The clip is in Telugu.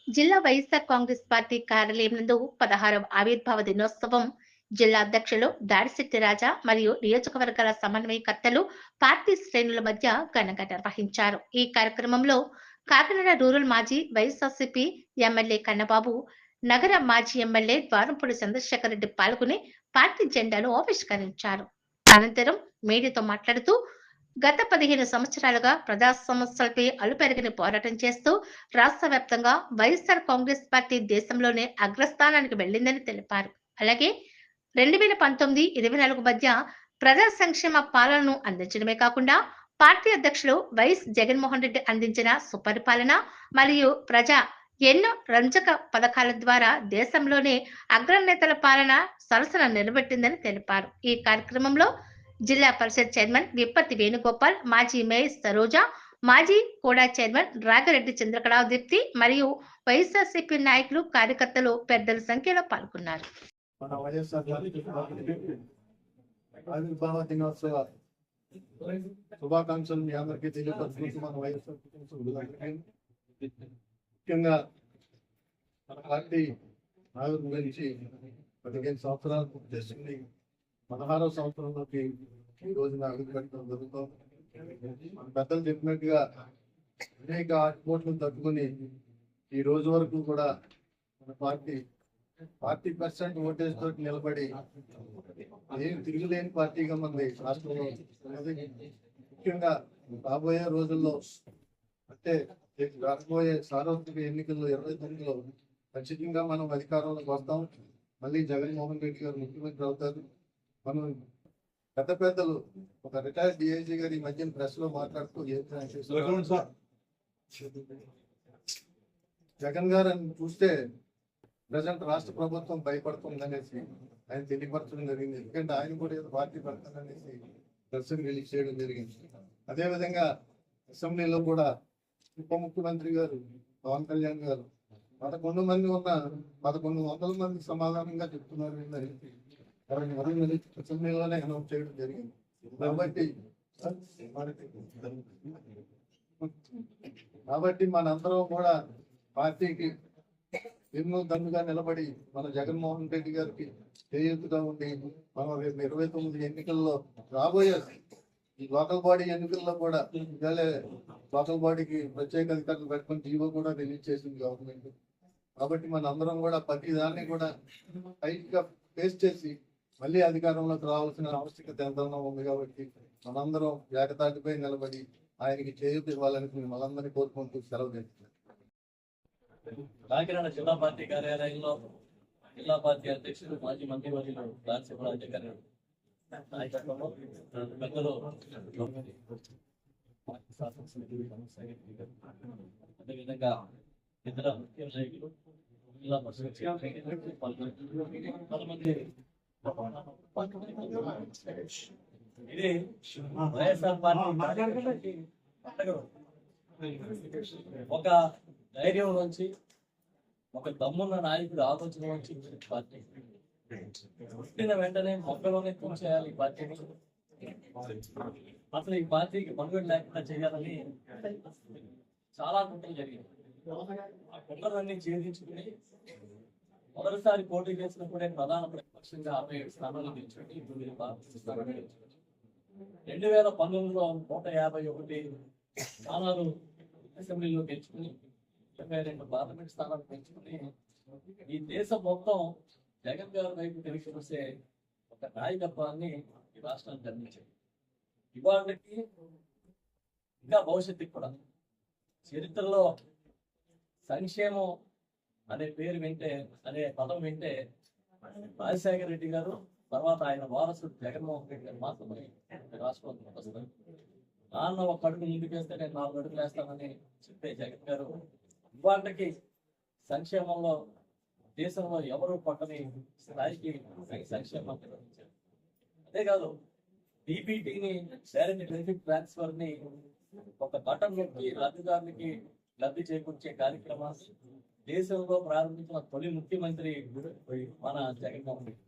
జిల్లా వైఎస్ఆర్ కాంగ్రెస్ పార్టీ కార్యాలయం నందు 16వ ఆవిర్భావ దినోత్సవం జిల్లా అధ్యక్షులు దాడిశెట్టి రాజా మరియు నియోజకవర్గాల సమన్వయకర్తలు పార్టీ శ్రేణుల మధ్య ఘనంగా నిర్వహించారు. ఈ కార్యక్రమంలో కాకినాడ రూరల్ మాజీ వైఎస్ఆర్సీపీ ఎమ్మెల్యే కన్నబాబు, నగర మాజీ ఎమ్మెల్యే ద్వారంపూడి చంద్రశేఖర్ రెడ్డి పాల్గొని పార్టీ జెండాను ఆవిష్కరించారు. అనంతరం మీడియాతో మాట్లాడుతూ గత 15 సంవత్సరాలుగా ప్రజా సమస్యలపై అలుపెరగని పోరాటం చేస్తూ రాష్ట్ర వ్యాప్తంగా వైఎస్ఆర్ కాంగ్రెస్ పార్టీ దేశంలోనే అగ్రస్థానానికి వెళ్ళిందని తెలిపారు. అలాగే 2019-24 మధ్య ప్రజా సంక్షేమ పాలనను అందించడమే కాకుండా పార్టీ అధ్యక్షులు వైఎస్ జగన్మోహన్ రెడ్డి అందించిన సుపరిపాలన మరియు ఎన్నో రంజక పథకాల ద్వారా దేశంలోనే అగ్రనేతల పాలన సరసన నిలబెట్టిందని తెలిపారు. ఈ కార్యక్రమంలో జిల్లా పరిషత్ చైర్మన్ విప్పత్తి వేణుగోపాల్, మాజీ మేయర్ సరోజ, మాజీ కోడా చైర్మన్ రాగిరెడ్డి చంద్రకళాదీప్తి మరియు వైఎస్ఆర్సీపీ నాయకులు, కార్యకర్తలు పెద్దల సంఖ్యలో పాల్గొన్నారు. శుభాకాంక్షలు మీ అందరికీ తెలియపరుచుకుంటూ మన వైఎస్ఆర్ ముఖ్యంగా మన పార్టీ ఆవిర్భవించి 15 సంవత్సరాలు పూర్తి చేసింది. 16వ సంవత్సరంలోకి ఈ రోజున అడుగుపెట్టడం జరుగుతుంది. మన పెద్దలు చెప్పినట్టుగా అనేక ఆటుపోట్లను తట్టుకుని ఈ రోజు వరకు కూడా మన పార్టీ 40% ఓటేజ్ తోటి నిలబడి ఏం తిరుగులేని పార్టీగా మనది రాష్ట్రంలో ఉన్నది. ముఖ్యంగా రాబోయే రోజుల్లో అంటే రాబోయే సార్వత్రిక ఎన్నికల్లో 29లో ఖచ్చితంగా మనం అధికారంలోకి వస్తాం. మళ్ళీ జగన్మోహన్ రెడ్డి గారు ముఖ్యమంత్రి అవుతారు. మనం పెద్దలు ఒక రిటైర్డ్ డిఐజీ గారు ఈ మధ్యన ప్రెస్ లో మాట్లాడుతూ జగన్ గారు అని చూస్తే ప్రజెంట్ రాష్ట్ర ప్రభుత్వం భయపడుతుందనేసి ఆయన తెలియపరచడం జరిగింది. ఎందుకంటే ఆయన కూడా ఏదో పార్టీ పడుతుందనేసి ప్రెస్ రిలీజ్ చేయడం జరిగింది. అదేవిధంగా అసెంబ్లీలో కూడా ఉప ముఖ్యమంత్రి గారు పవన్ కళ్యాణ్ గారు 11 మంది ఉన్న 1100 మంది సమాధానంగా చెప్తున్నారు అసెంబ్లీలోనే అనౌన్స్ చేయడం జరిగింది. కాబట్టి మనందరం కూడా పార్టీకి ఎన్నో దన్నుగా నిలబడి మన జగన్మోహన్ రెడ్డి గారికి చేయూతగా ఉండి మనం 29 ఎన్నికల్లో రాబోయే ఈ లోకల్ బాడీ ఎన్నికల్లో కూడా లోకల్ బాడీకి ప్రత్యేక అధికారులు పెట్టుకుని జీవో కూడా రిలీజ్ చేసింది గవర్నమెంట్. కాబట్టి మన అందరం కూడా ప్రతి దాన్ని కూడా టైట్ గా ఫేస్ చేసి మళ్ళీ అధికారంలోకి రావాల్సిన ఆవశ్యకత ఎంతైనా ఉంది. కాబట్టి మనందరం ఏకతాటిపై నిలబడి ఆయనకి చేయూత ఇవ్వాలని మనందరినీ కోరుకుంటూ సెలవు చేస్తున్నాం. కాకినాడ జిల్లా పార్టీ కార్యాలయంలో జిల్లా పార్టీ అధ్యక్షుడు మాజీ మంత్రివర్యులు రాజశేఖర గారి నాయకత్వంలో పెద్దలు అదేవిధంగా ఇతర ముఖ్య నాయకులు జిల్లా పరిషత్ ఇది వైఎస్ఆర్ పార్టీ ఒక ధైర్యం నుంచి ఒక దమ్మున్న నాయకుడు ఆలోచన నుంచి పార్టీ పుట్టిన వెంటనే మొక్కలోనే కూర్చేయాలి ఈ పార్టీని. అసలు ఈ పార్టీకి మనుగడ లేకుండా చేయాలని చాలా కుట్రలు జరిగింది. ఆ కుట్రలన్నీ ఛేదించుకుని మొదటిసారి పోటీ చేసినప్పుడే ప్రధాన ప్రతిపక్షంగా 67 స్థానాలు గెలిచింది. 2019లో 151 స్థానాలు అసెంబ్లీలో గెలుచుకుని 22 పార్లమెంట్ స్థానాలు పెంచుకుని ఈ దేశం మొత్తం జగన్ గారి వైపు తిరిగి చూసే ఒక నాయకత్వాన్ని ఈ రాష్ట్రానికి అందించింది. ఇవాళకి ఇంకా భవిష్యత్తుకి కూడా చరిత్రలో సంక్షేమం అనే పేరు వింటే, అనే పదం వింటే రాజశేఖర రెడ్డి గారు తర్వాత ఆయన వారసుడు జగన్మోహన్ రెడ్డి గారు మాత్రమే రాష్ట్రంలో వస్తారు. నాన్న ఒక అడుగు ముందుకేస్తే నేను 4 అడుగులు వేస్తానని చెప్పే జగన్ గారు ఇవాళకి సంక్షేమంలో దేశంలో ఎవరు పట్టని స్థాయికి సంక్షేమం నిర్వహించారు. అంతేకాదు డీబీటీని డైరెక్ట్ బెనిఫిట్ ట్రాన్స్ఫర్ ని ఒక బటన్ నొక్కి లబ్ధిదారునికి లబ్ధి చేకూర్చే కార్యక్రమాన్ని దేశంలో ప్రారంభించిన తొలి ముఖ్యమంత్రి మన జగన్మోహన్ రెడ్డి.